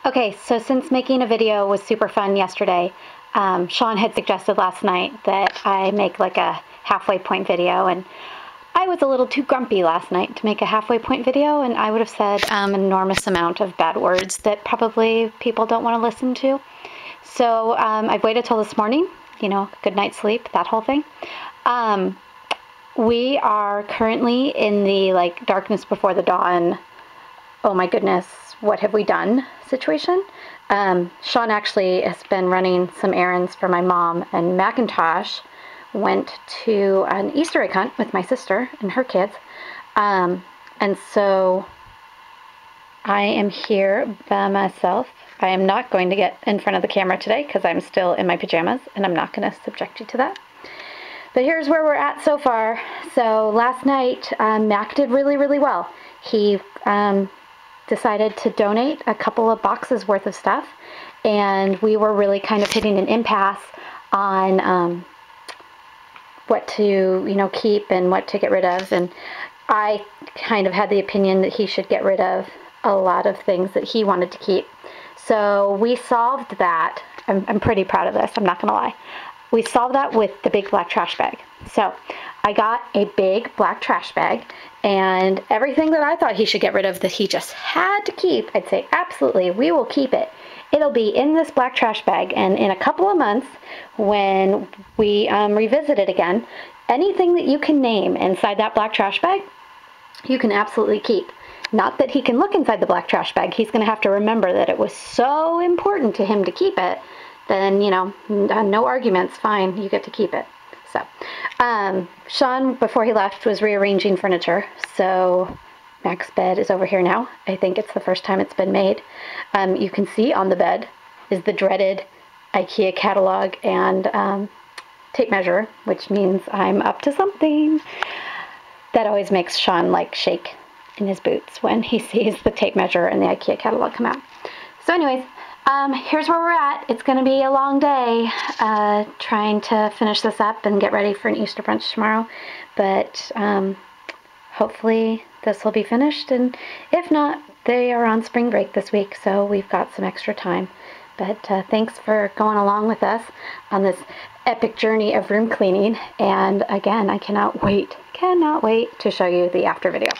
Okay, so since making a video was super fun yesterday, Sean had suggested last night that I make like a halfway point video, and I was a little too grumpy last night to make a halfway point video, and I would have said an enormous amount of bad words that probably people don't want to listen to. So I've waited till this morning, good night's sleep, that whole thing. We are currently in the darkness before the dawn, oh my goodness, what have we done situation. Sean actually has been running some errands for my mom, and Macintosh went to an Easter egg hunt with my sister and her kids. And so I am here by myself. I am not going to get in front of the camera today because I'm still in my pajamas, and I'm not going to subject you to that. But here's where we're at so far. So last night, Mac did really, really well. He decided to donate a couple of boxes worth of stuff, and we were really kind of hitting an impasse on what to keep and what to get rid of. And I kind of had the opinion that he should get rid of a lot of things that he wanted to keep. So we solved that. I'm pretty proud of this, I'm not gonna lie. We solved that with the big black trash bag. So I got a big black trash bag, and everything that I thought he should get rid of that he just had to keep, I'd say absolutely, we will keep it. It'll be in this black trash bag, and in a couple of months when we revisit it again, anything that you can name inside that black trash bag, you can absolutely keep. Not that he can look inside the black trash bag, he's gonna have to remember that it was so important to him to keep it, then, no arguments, fine, you get to keep it. So, Sean, before he left, was rearranging furniture, so Mac's bed is over here now. I think it's the first time it's been made. You can see on the bed is the dreaded IKEA catalog and tape measure, which means I'm up to something. That always makes Sean shake in his boots when he sees the tape measure and the IKEA catalog come out. So anyways, here's where we're at. It's going to be a long day trying to finish this up and get ready for an Easter brunch tomorrow, but hopefully this will be finished, and if not, they are on spring break this week, so we've got some extra time. But thanks for going along with us on this epic journey of room cleaning, and again, I cannot wait to show you the after video.